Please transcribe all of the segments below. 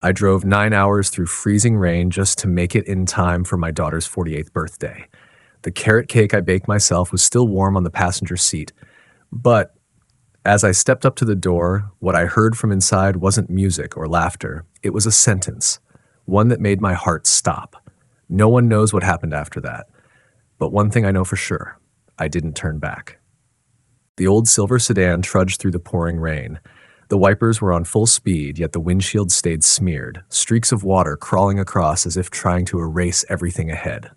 I drove 9 hours through freezing rain just to make it in time for my daughter's 48th birthday. The carrot cake I baked myself was still warm on the passenger seat, but as I stepped up to the door, what I heard from inside wasn't music or laughter. It was a sentence, one that made my heart stop. No one knows what happened after that, but one thing I know for sure, I didn't turn back. The old silver sedan trudged through the pouring rain. The wipers were on full speed, yet the windshield stayed smeared, streaks of water crawling across as if trying to erase everything ahead.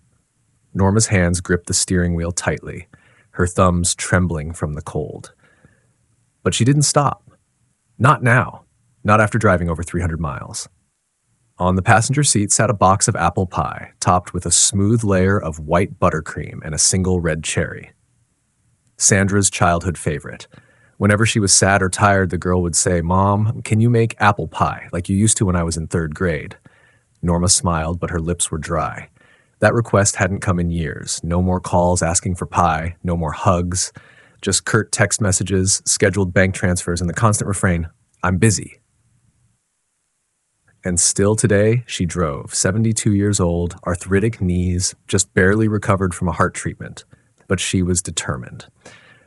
Norma's hands gripped the steering wheel tightly, her thumbs trembling from the cold. But she didn't stop. Not now. Not after driving over 300 miles. On the passenger seat sat a box of apple pie, topped with a smooth layer of white buttercream and a single red cherry. Sandra's childhood favorite. Whenever she was sad or tired, the girl would say, "Mom, can you make apple pie like you used to when I was in 3rd grade?" Norma smiled, but her lips were dry. That request hadn't come in years. No more calls asking for pie, no more hugs, just curt text messages, scheduled bank transfers, and the constant refrain, "I'm busy." And still today, she drove, 72 years old, arthritic knees, just barely recovered from a heart treatment. But she was determined.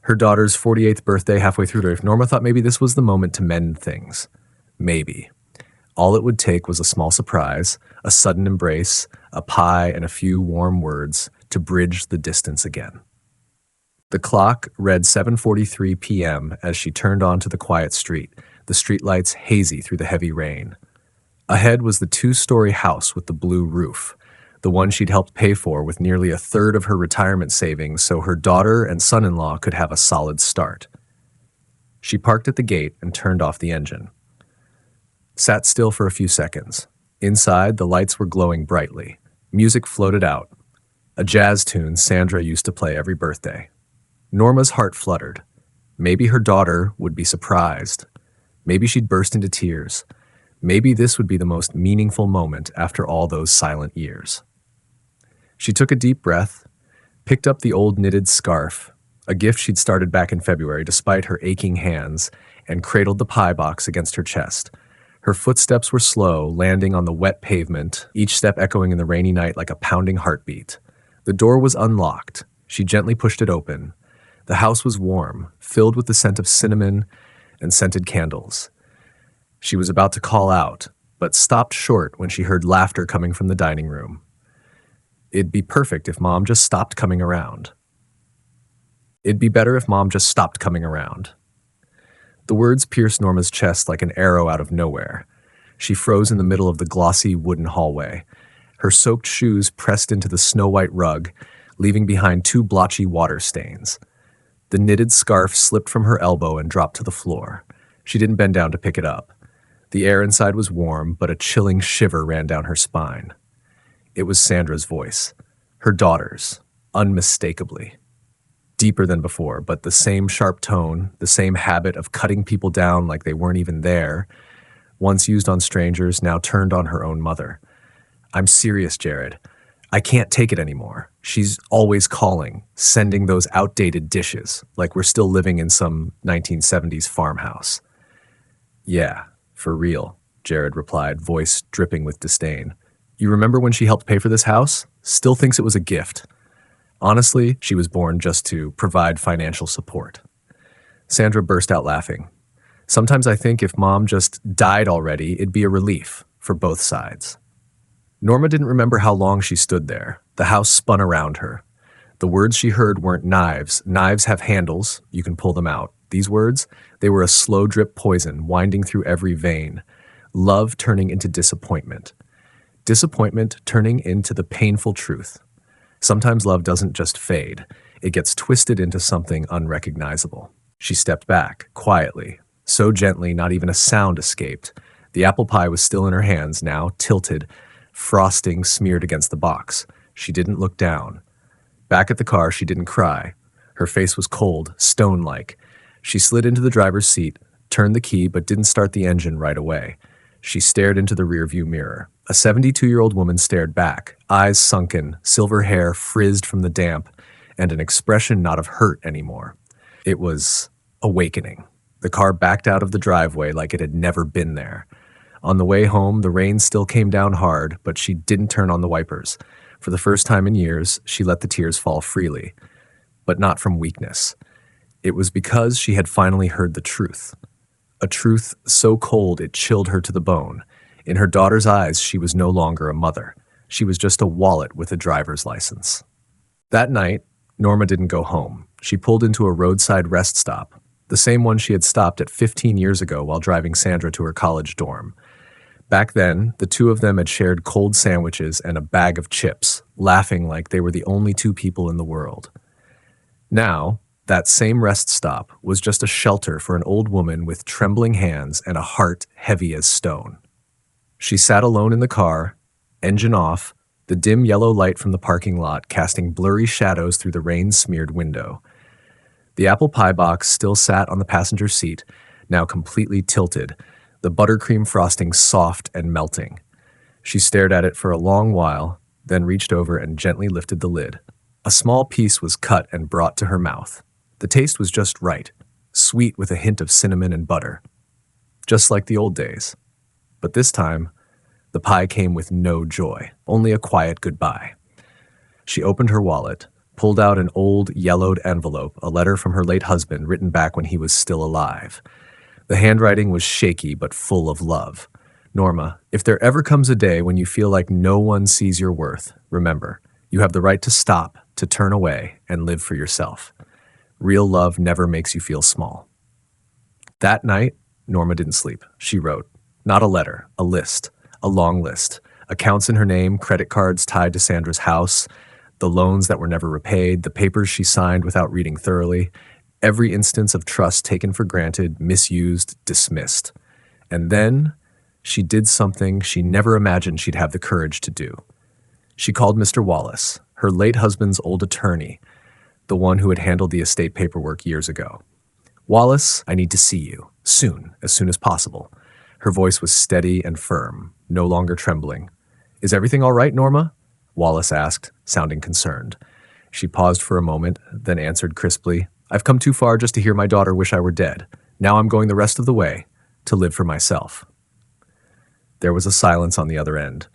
Her daughter's 48th birthday halfway through life, Norma thought maybe this was the moment to mend things. Maybe. All it would take was a small surprise, a sudden embrace, a pie, and a few warm words to bridge the distance again. The clock read 7:43 p.m. as she turned onto the quiet street, the streetlights hazy through the heavy rain. Ahead was the 2-story house with the blue roof, the one she'd helped pay for with nearly a third of her retirement savings so her daughter and son-in-law could have a solid start. She parked at the gate and turned off the engine. Sat still for a few seconds. Inside, the lights were glowing brightly. Music floated out. A jazz tune Sandra used to play every birthday. Norma's heart fluttered. Maybe her daughter would be surprised. Maybe she'd burst into tears. Maybe this would be the most meaningful moment after all those silent years. She took a deep breath, picked up the old knitted scarf, a gift she'd started back in February despite her aching hands, and cradled the pie box against her chest. Her footsteps were slow, landing on the wet pavement, each step echoing in the rainy night like a pounding heartbeat. The door was unlocked. She gently pushed it open. The house was warm, filled with the scent of cinnamon and scented candles. She was about to call out, but stopped short when she heard laughter coming from the dining room. It'd be perfect if Mom just stopped coming around. It'd be better if Mom just stopped coming around. The words pierced Norma's chest like an arrow out of nowhere. She froze in the middle of the glossy wooden hallway. Her soaked shoes pressed into the snow-white rug, leaving behind 2 blotchy water stains. The knitted scarf slipped from her elbow and dropped to the floor. She didn't bend down to pick it up. The air inside was warm, but a chilling shiver ran down her spine. It was Sandra's voice, her daughter's, unmistakably. Deeper than before, but the same sharp tone, the same habit of cutting people down like they weren't even there, once used on strangers, now turned on her own mother. "I'm serious, Jared. I can't take it anymore. She's always calling, sending those outdated dishes, like we're still living in some 1970s farmhouse." "Yeah, for real," Jared replied, voice dripping with disdain. "You remember when she helped pay for this house? Still thinks it was a gift. Honestly, she was born just to provide financial support." Sandra burst out laughing. "Sometimes I think if Mom just died already, it'd be a relief for both sides." Norma didn't remember how long she stood there. The house spun around her. The words she heard weren't knives. Knives have handles. You can pull them out. These words, they were a slow drip poison winding through every vein. Love turning into disappointment. Disappointment turning into the painful truth. Sometimes love doesn't just fade. It gets twisted into something unrecognizable. She stepped back, quietly, so gently not even a sound escaped. The apple pie was still in her hands now, tilted, frosting smeared against the box. She didn't look down. Back at the car, she didn't cry. Her face was cold, stone-like. She slid into the driver's seat, turned the key, but didn't start the engine right away. She stared into the rearview mirror. A 72-year-old woman stared back, eyes sunken, silver hair frizzed from the damp, and an expression not of hurt anymore. It was awakening. The car backed out of the driveway like it had never been there. On the way home, the rain still came down hard, but she didn't turn on the wipers. For the first time in years, she let the tears fall freely, but not from weakness. It was because she had finally heard the truth. A truth so cold it chilled her to the bone. In her daughter's eyes, she was no longer a mother. She was just a wallet with a driver's license. That night, Norma didn't go home. She pulled into a roadside rest stop, the same one she had stopped at 15 years ago while driving Sandra to her college dorm. Back then, the two of them had shared cold sandwiches and a bag of chips, laughing like they were the only two people in the world. Now, that same rest stop was just a shelter for an old woman with trembling hands and a heart heavy as stone. She sat alone in the car, engine off, the dim yellow light from the parking lot casting blurry shadows through the rain-smeared window. The apple pie box still sat on the passenger seat, now completely tilted, the buttercream frosting soft and melting. She stared at it for a long while, then reached over and gently lifted the lid. A small piece was cut and brought to her mouth. The taste was just right, sweet with a hint of cinnamon and butter. Just like the old days. But this time, the pie came with no joy, only a quiet goodbye. She opened her wallet, pulled out an old, yellowed envelope, a letter from her late husband written back when he was still alive. The handwriting was shaky but full of love. Norma, if there ever comes a day when you feel like no one sees your worth, remember, you have the right to stop, to turn away, and live for yourself. Real love never makes you feel small. That night, Norma didn't sleep. She wrote, not a letter, a list. A long list. Accounts in her name, credit cards tied to Sandra's house, the loans that were never repaid, the papers she signed without reading thoroughly, every instance of trust taken for granted, misused, dismissed. And then she did something she never imagined she'd have the courage to do. She called Mr. Wallace, her late husband's old attorney, the one who had handled the estate paperwork years ago. Wallace, I need to see you, soon as possible. Her voice was steady and firm, no longer trembling. Is everything all right, Norma? Wallace asked, sounding concerned. She paused for a moment, then answered crisply, I've come too far just to hear my daughter wish I were dead. Now I'm going the rest of the way, to live for myself. There was a silence on the other end.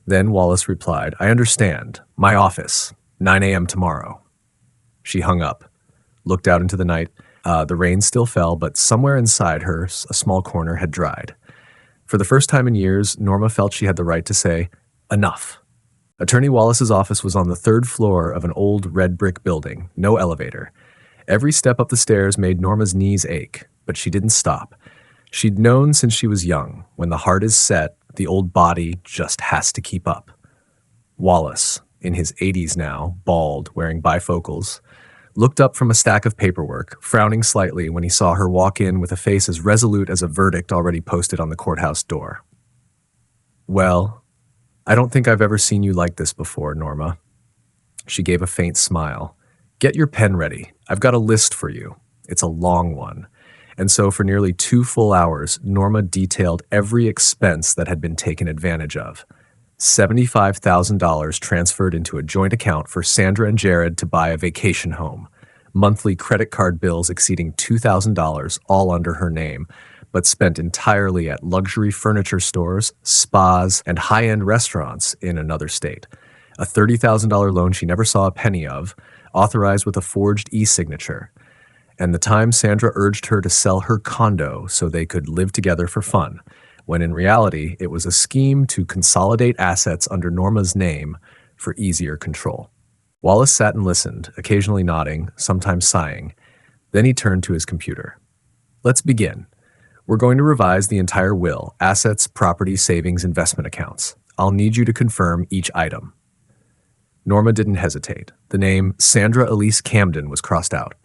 Then Wallace replied, I understand. My office, 9 a.m. tomorrow. She hung up, looked out into the night. The rain still fell, but somewhere inside her, a small corner had dried. For the first time in years, Norma felt she had the right to say, enough. Attorney Wallace's office was on the third floor of an old red brick building, no elevator. Every step up the stairs made Norma's knees ache, but she didn't stop. She'd known since she was young, when the heart is set, the old body just has to keep up. Wallace, in his 80s now, bald, wearing bifocals, looked up from a stack of paperwork, frowning slightly when he saw her walk in with a face as resolute as a verdict already posted on the courthouse door. Well, I don't think I've ever seen you like this before, Norma. She gave a faint smile. Get your pen ready. I've got a list for you. It's a long one. And so for nearly 2 full hours, Norma detailed every expense that had been taken advantage of. $75,000 transferred into a joint account for Sandra and Jared to buy a vacation home. Monthly credit card bills exceeding $2,000, all under her name, but spent entirely at luxury furniture stores, spas, and high-end restaurants in another state. A $30,000 loan she never saw a penny of, authorized with a forged e-signature. And the time Sandra urged her to sell her condo so they could live together for fun, when in reality it was a scheme to consolidate assets under Norma's name for easier control. Wallace sat and listened, occasionally nodding, sometimes sighing. Then he turned to his computer. Let's begin. We're going to revise the entire will, assets, property, savings, investment accounts. I'll need you to confirm each item. Norma didn't hesitate. The name Sandra Elise Camden was crossed out.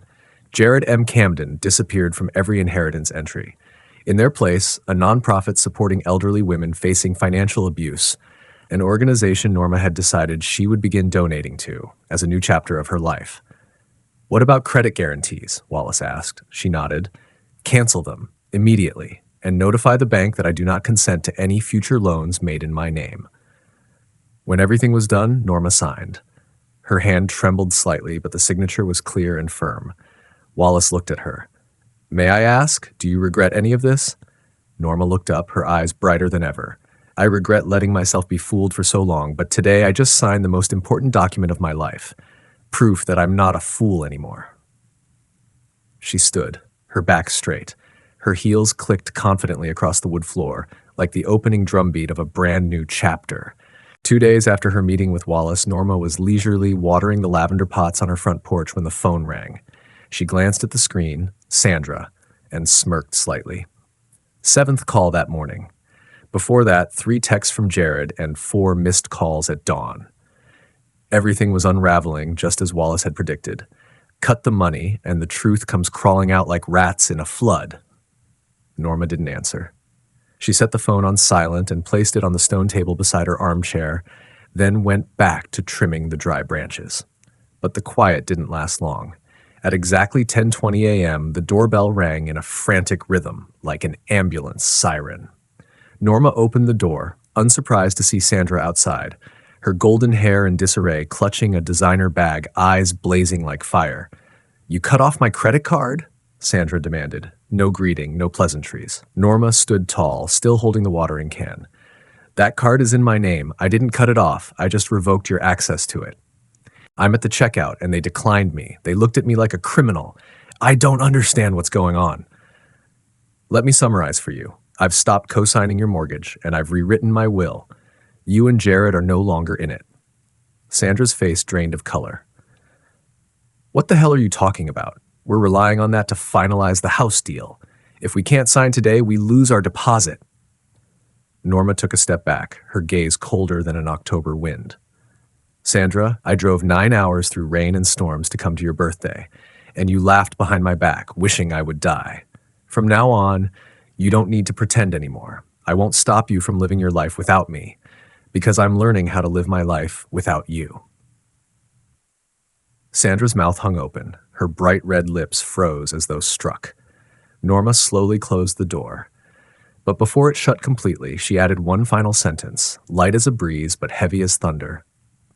Jared M. Camden disappeared from every inheritance entry. In their place, a nonprofit supporting elderly women facing financial abuse, an organization Norma had decided she would begin donating to as a new chapter of her life. What about credit guarantees? Wallace asked. She nodded. Cancel them immediately and notify the bank that I do not consent to any future loans made in my name. When everything was done, Norma signed. Her hand trembled slightly, but the signature was clear and firm. Wallace looked at her. May I ask, do you regret any of this? Norma looked up, her eyes brighter than ever. I regret letting myself be fooled for so long, but today I just signed the most important document of my life. Proof that I'm not a fool anymore. She stood, her back straight. Her heels clicked confidently across the wood floor, like the opening drumbeat of a brand new chapter. 2 days after her meeting with Wallace, Norma was leisurely watering the lavender pots on her front porch when the phone rang. She glanced at the screen, Sandra, and smirked slightly. 7th call that morning. Before that, 3 texts from Jared and 4 missed calls at dawn. Everything was unraveling just as Wallace had predicted. Cut the money, and the truth comes crawling out like rats in a flood. Norma didn't answer. She set the phone on silent and placed it on the stone table beside her armchair, then went back to trimming the dry branches. But the quiet didn't last long. At exactly 10:20 a.m., the doorbell rang in a frantic rhythm, like an ambulance siren. Norma opened the door, unsurprised to see Sandra outside, her golden hair in disarray, clutching a designer bag, eyes blazing like fire. "You cut off my credit card?" Sandra demanded. No greeting, no pleasantries. Norma stood tall, still holding the watering can. "That card is in my name. I didn't cut it off. I just revoked your access to it. I'm at the checkout, and they declined me. They looked at me like a criminal. I don't understand what's going on." "Let me summarize for you. I've stopped co-signing your mortgage, and I've rewritten my will. You and Jared are no longer in it." Sandra's face drained of color. "What the hell are you talking about? We're relying on that to finalize the house deal. If we can't sign today, we lose our deposit." Norma took a step back, her gaze colder than an October wind. "Sandra, I drove 9 hours through rain and storms to come to your birthday, and you laughed behind my back, wishing I would die. From now on, you don't need to pretend anymore. I won't stop you from living your life without me, because I'm learning how to live my life without you." Sandra's mouth hung open. Her bright red lips froze as though struck. Norma slowly closed the door. But before it shut completely, she added one final sentence, light as a breeze but heavy as thunder.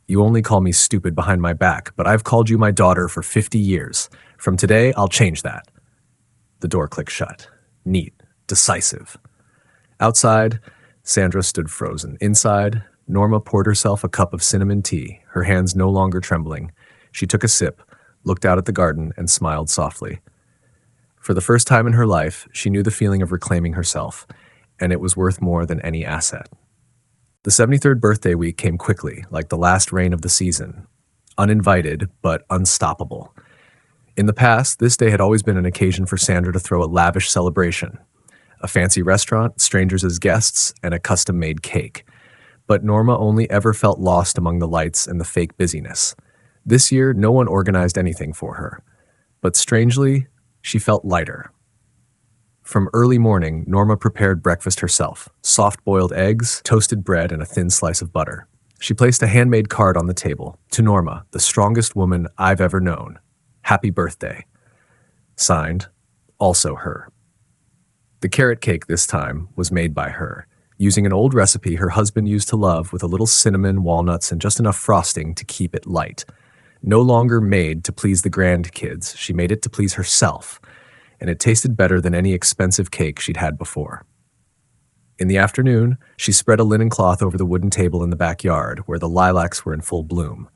"You only call me stupid behind my back, but I've called you my daughter for 50 years. From today, I'll change that." The door clicked shut. Neat. Decisive. Outside, Sandra stood frozen. Inside, Norma poured herself a cup of cinnamon tea, her hands no longer trembling. She took a sip, looked out at the garden, and smiled softly. For the first time in her life, she knew the feeling of reclaiming herself, and it was worth more than any asset. The 73rd birthday week came quickly, like the last rain of the season. Uninvited, but unstoppable. In the past, this day had always been an occasion for Sandra to throw a lavish celebration. A fancy restaurant, strangers as guests, and a custom-made cake. But Norma only ever felt lost among the lights and the fake busyness. This year, no one organized anything for her. But strangely, she felt lighter. From early morning, Norma prepared breakfast herself, soft-boiled eggs, toasted bread, and a thin slice of butter. She placed a handmade card on the table. "To Norma, the strongest woman I've ever known. Happy birthday." Signed, also her. The carrot cake this time was made by her, using an old recipe her husband used to love with a little cinnamon, walnuts, and just enough frosting to keep it light. No longer made to please the grandkids, she made it to please herself, and it tasted better than any expensive cake she'd had before. In the afternoon, she spread a linen cloth over the wooden table in the backyard, where the lilacs were in full bloom.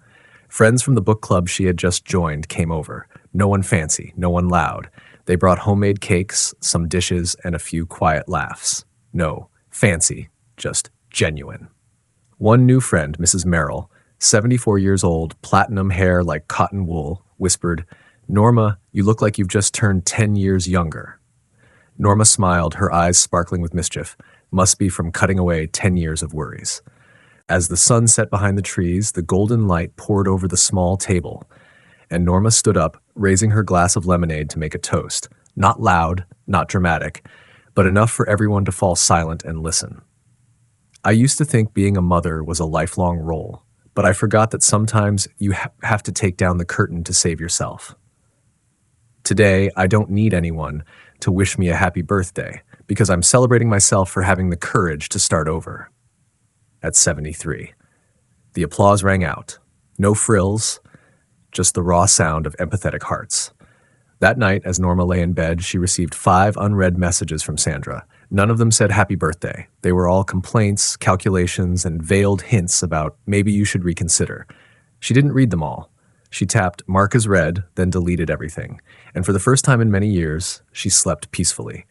Friends from the book club she had just joined came over. No one fancy, no one loud. They brought homemade cakes, some dishes, and a few quiet laughs. No, fancy, just genuine. One new friend, Mrs. Merrill, 74 years old, platinum hair like cotton wool, whispered, "Norma, you look like you've just turned 10 years younger." Norma smiled, her eyes sparkling with mischief. Must be from cutting away 10 years of worries. As the sun set behind the trees, the golden light poured over the small table, and Norma stood up, raising her glass of lemonade to make a toast. Not loud, not dramatic, but enough for everyone to fall silent and listen. "I used to think being a mother was a lifelong role, but I forgot that sometimes you have to take down the curtain to save yourself. Today, I don't need anyone to wish me a happy birthday, because I'm celebrating myself for having the courage to start over." At 73. The applause rang out. No frills, just the raw sound of empathetic hearts. That night, as Norma lay in bed, she received 5 unread messages from Sandra, None of them said happy birthday. They were all complaints, calculations, and veiled hints about maybe you should reconsider. She didn't read them all. She tapped mark as read, then deleted everything. And for the first time in many years, she slept peacefully.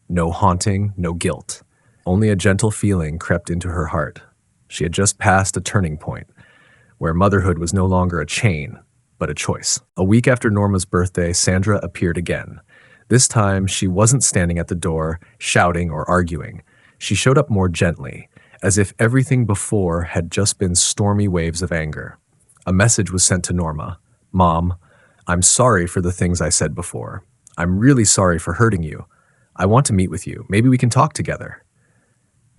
No haunting, no guilt. Only a gentle feeling crept into her heart. She had just passed a turning point, where motherhood was no longer a chain, but a choice. A week after Norma's birthday, Sandra appeared again. This time, she wasn't standing at the door, shouting or arguing. She showed up more gently, as if everything before had just been stormy waves of anger. A message was sent to Norma. Mom, I'm sorry for the things I said before. I'm really sorry for hurting you. I want to meet with you. Maybe we can talk together.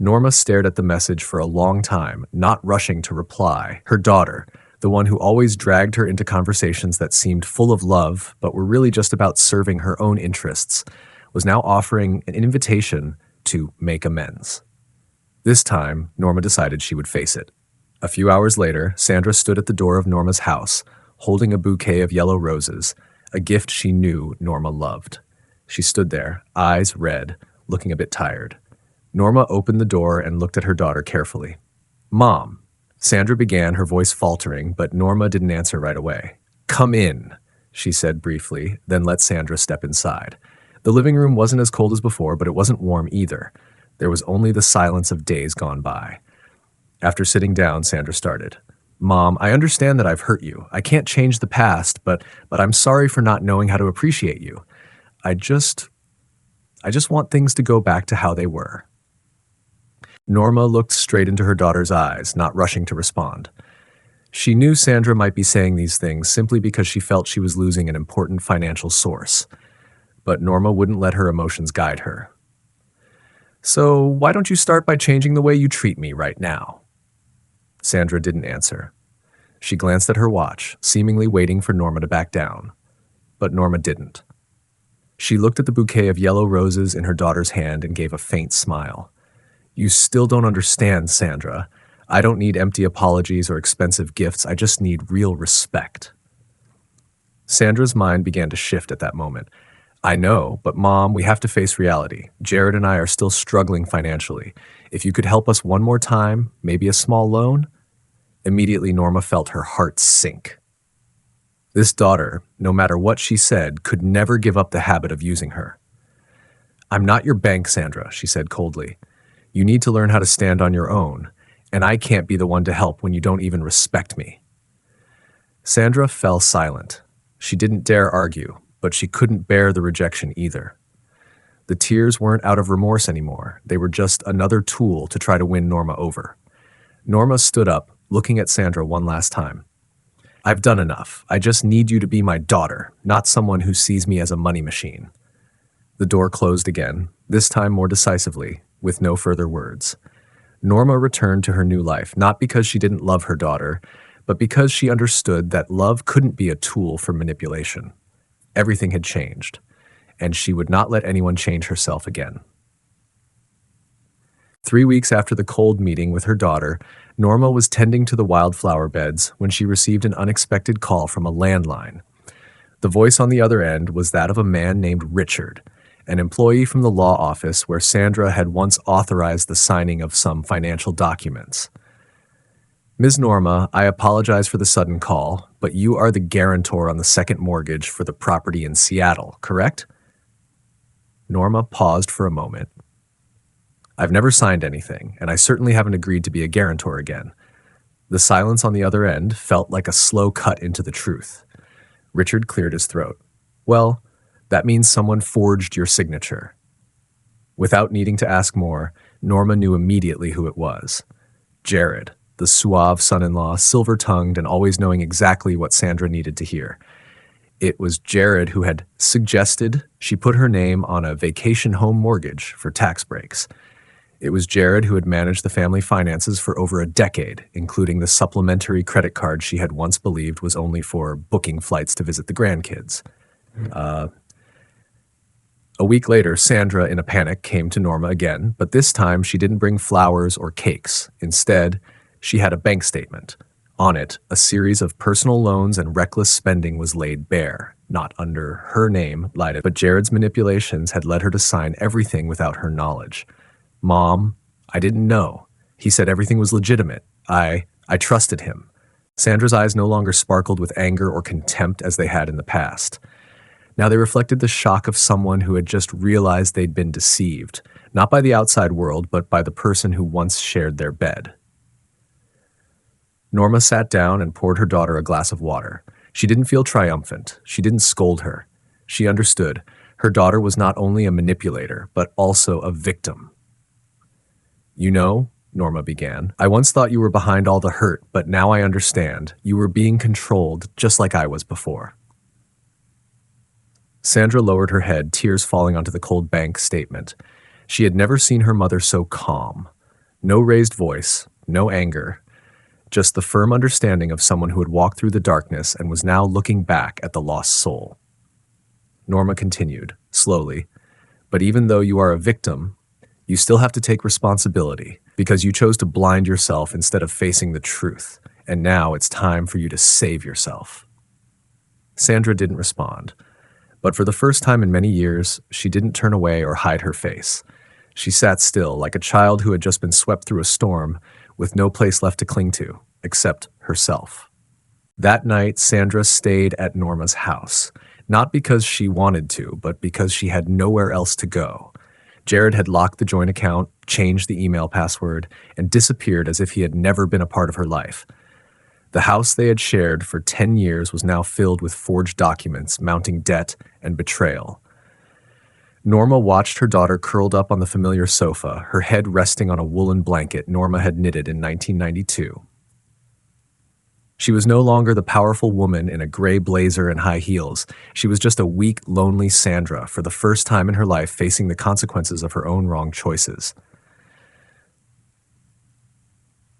Norma stared at the message for a long time, not rushing to reply. Her daughter, the one who always dragged her into conversations that seemed full of love but were really just about serving her own interests, was now offering an invitation to make amends. This time, Norma decided she would face it. A few hours later, Sandra stood at the door of Norma's house, holding a bouquet of yellow roses, a gift she knew Norma loved. She stood there, eyes red, looking a bit tired. Norma opened the door and looked at her daughter carefully. Mom, Sandra began, her voice faltering, but Norma didn't answer right away. Come in, she said briefly, then let Sandra step inside. The living room wasn't as cold as before, but it wasn't warm either. There was only the silence of days gone by. After sitting down, Sandra started. Mom, I understand that I've hurt you. I can't change the past, but I'm sorry for not knowing how to appreciate you. I just want things to go back to how they were. Norma looked straight into her daughter's eyes, not rushing to respond. She knew Sandra might be saying these things simply because she felt she was losing an important financial source. But Norma wouldn't let her emotions guide her. So why don't you start by changing the way you treat me right now? Sandra didn't answer. She glanced at her watch, seemingly waiting for Norma to back down. But Norma didn't. She looked at the bouquet of yellow roses in her daughter's hand and gave a faint smile. You still don't understand, Sandra. I don't need empty apologies or expensive gifts. I just need real respect. Sandra's mind began to shift at that moment. I know, but Mom, we have to face reality. Jared and I are still struggling financially. If you could help us one more time, maybe a small loan? Immediately, Norma felt her heart sink. This daughter, no matter what she said, could never give up the habit of using her. I'm not your bank, Sandra, she said coldly. You need to learn how to stand on your own, and I can't be the one to help when you don't even respect me. Sandra fell silent. She didn't dare argue, but she couldn't bear the rejection either. The tears weren't out of remorse anymore. They were just another tool to try to win Norma over. Norma stood up, looking at Sandra one last time. I've done enough. I just need you to be my daughter, not someone who sees me as a money machine. The door closed again, this time more decisively, with no further words. Norma returned to her new life, not because she didn't love her daughter, but because she understood that love couldn't be a tool for manipulation. Everything had changed, and she would not let anyone change herself again. 3 weeks after the cold meeting with her daughter, Norma was tending to the wildflower beds when she received an unexpected call from a landline. The voice on the other end was that of a man named Richard, an employee from the law office where Sandra had once authorized the signing of some financial documents. Ms. Norma, I apologize for the sudden call, but you are the guarantor on the second mortgage for the property in Seattle, correct? Norma paused for a moment. I've never signed anything, and I certainly haven't agreed to be a guarantor again. The silence on the other end felt like a slow cut into the truth. Richard cleared his throat. Well, that means someone forged your signature. Without needing to ask more, Norma knew immediately who it was. Jared, the suave son-in-law, silver-tongued and always knowing exactly what Sandra needed to hear. It was Jared who had suggested she put her name on a vacation home mortgage for tax breaks. It was Jared who had managed the family finances for over a decade, including the supplementary credit card she had once believed was only for booking flights to visit the grandkids. A week later, Sandra, in a panic, came to Norma again, but this time she didn't bring flowers or cakes. Instead, she had a bank statement. On it, a series of personal loans and reckless spending was laid bare. not under her name, lied it, but Jared's manipulations had led her to sign everything without her knowledge. Mom, I didn't know. He said everything was legitimate. I trusted him. Sandra's eyes no longer sparkled with anger or contempt as they had in the past. Now they reflected the shock of someone who had just realized they'd been deceived, not by the outside world, but by the person who once shared their bed. Norma sat down and poured her daughter a glass of water. She didn't feel triumphant. She didn't scold her. She understood. Her daughter was not only a manipulator, but also a victim. You know, Norma began, I once thought you were behind all the hurt, but now I understand. You were being controlled just like I was before. Sandra lowered her head, tears falling onto the cold bank statement. She had never seen her mother so calm. No raised voice, no anger, just the firm understanding of someone who had walked through the darkness and was now looking back at the lost soul. Norma continued, slowly, but even though you are a victim, you still have to take responsibility because you chose to blind yourself instead of facing the truth, and now it's time for you to save yourself. Sandra didn't respond, but for the first time in many years, she didn't turn away or hide her face. She sat still, like a child who had just been swept through a storm, with no place left to cling to, except herself. That night, Sandra stayed at Norma's house, not because she wanted to, but because she had nowhere else to go. Jared had locked the joint account, changed the email password, and disappeared as if he had never been a part of her life. The house they had shared for 10 years was now filled with forged documents, mounting debt and betrayal. Norma watched her daughter curled up on the familiar sofa, her head resting on a woolen blanket Norma had knitted in 1992. She was no longer the powerful woman in a gray blazer and high heels. She was just a weak, lonely Sandra, for the first time in her life facing the consequences of her own wrong choices.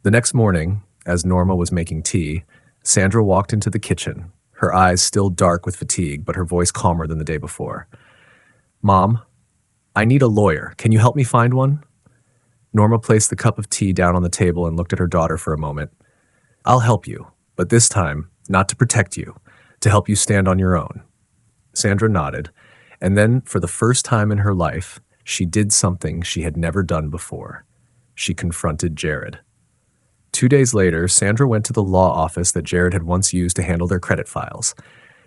The next morning, as Norma was making tea, Sandra walked into the kitchen, her eyes still dark with fatigue, but her voice calmer than the day before. Mom, I need a lawyer. Can you help me find one? Norma placed the cup of tea down on the table and looked at her daughter for a moment. I'll help you, but this time, not to protect you, to help you stand on your own. Sandra nodded, and then, for the first time in her life, she did something she had never done before. She confronted Jared. 2 days later, Sandra went to the law office that Jared had once used to handle their credit files.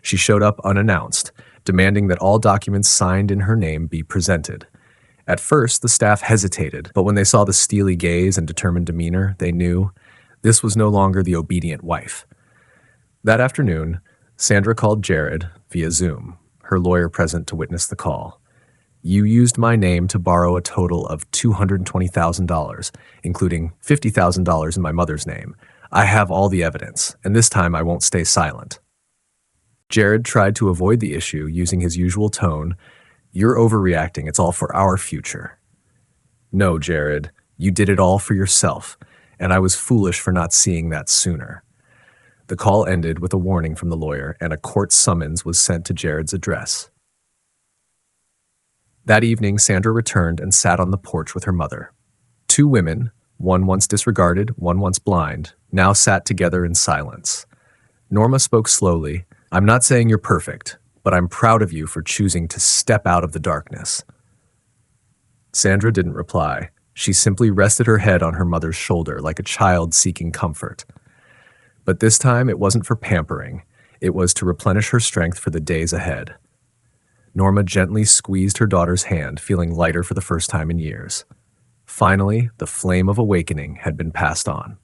She showed up unannounced, demanding that all documents signed in her name be presented. At first, the staff hesitated, but when they saw the steely gaze and determined demeanor, they knew this was no longer the obedient wife. That afternoon, Sandra called Jared via Zoom, her lawyer present to witness the call. You used my name to borrow a total of $220,000, including $50,000 in my mother's name. I have all the evidence, and this time I won't stay silent. Jared tried to avoid the issue using his usual tone. You're overreacting. It's all for our future. No, Jared, you did it all for yourself, and I was foolish for not seeing that sooner. The call ended with a warning from the lawyer, and a court summons was sent to Jared's address. That evening, Sandra returned and sat on the porch with her mother. Two women, one once disregarded, one once blind, now sat together in silence. Norma spoke slowly. I'm not saying you're perfect, but I'm proud of you for choosing to step out of the darkness. Sandra didn't reply. She simply rested her head on her mother's shoulder like a child seeking comfort. But this time it wasn't for pampering. It was to replenish her strength for the days ahead. Norma gently squeezed her daughter's hand, feeling lighter for the first time in years. Finally, the flame of awakening had been passed on.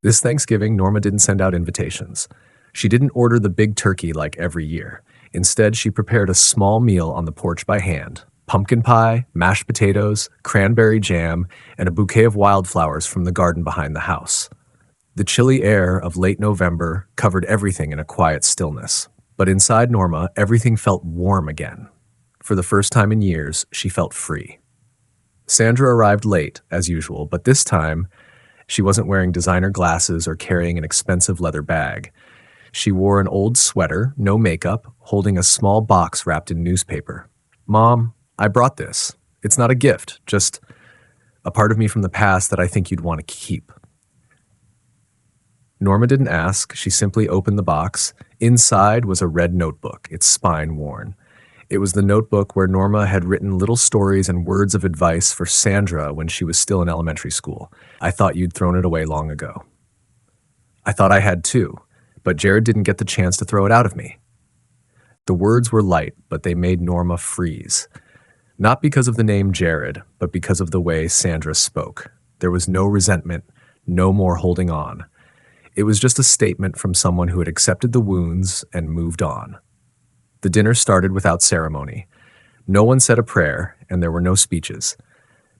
This Thanksgiving, Norma didn't send out invitations. She didn't order the big turkey like every year. Instead, she prepared a small meal on the porch by hand. Pumpkin pie, mashed potatoes, cranberry jam, and a bouquet of wildflowers from the garden behind the house. The chilly air of late November covered everything in a quiet stillness. But inside Norma, everything felt warm again. For the first time in years, she felt free. Sandra arrived late, as usual, but this time, she wasn't wearing designer glasses or carrying an expensive leather bag. She wore an old sweater, no makeup, holding a small box wrapped in newspaper. Mom, I brought this. It's not a gift, just a part of me from the past that I think you'd want to keep. Norma didn't ask. She simply opened the box. Inside was a red notebook, its spine worn. It was the notebook where Norma had written little stories and words of advice for Sandra when she was still in elementary school. I thought you'd thrown it away long ago. I thought I had too, but Jared didn't get the chance to throw it out of me. The words were light, but they made Norma freeze. Not because of the name Jared, but because of the way Sandra spoke. There was no resentment, no more holding on. It was just a statement from someone who had accepted the wounds and moved on. The dinner started without ceremony. No one said a prayer, and there were no speeches.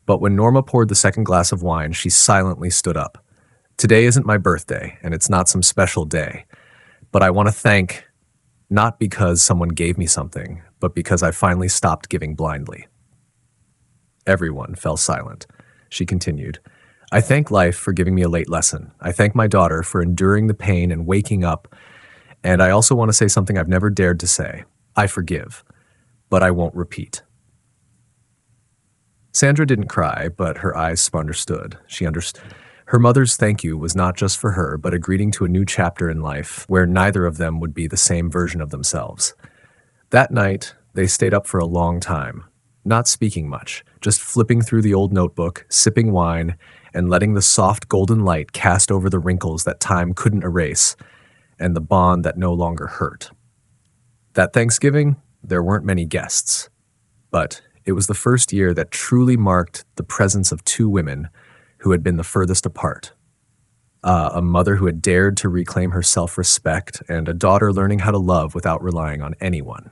But when Norma poured the second glass of wine, she silently stood up. Today isn't my birthday, and it's not some special day. But I want to thank, not because someone gave me something, but because I finally stopped giving blindly. Everyone fell silent. She continued, I thank life for giving me a late lesson. I thank my daughter for enduring the pain and waking up. And I also want to say something I've never dared to say. I forgive, but I won't repeat. Sandra didn't cry, but her eyes understood. She understood. Her mother's thank you was not just for her, but a greeting to a new chapter in life where neither of them would be the same version of themselves. That night, they stayed up for a long time, not speaking much, just flipping through the old notebook, sipping wine, and letting the soft golden light cast over the wrinkles that time couldn't erase and the bond that no longer hurt. That Thanksgiving, there weren't many guests, but it was the first year that truly marked the presence of two women who had been the furthest apart. A mother who had dared to reclaim her self-respect and a daughter learning how to love without relying on anyone.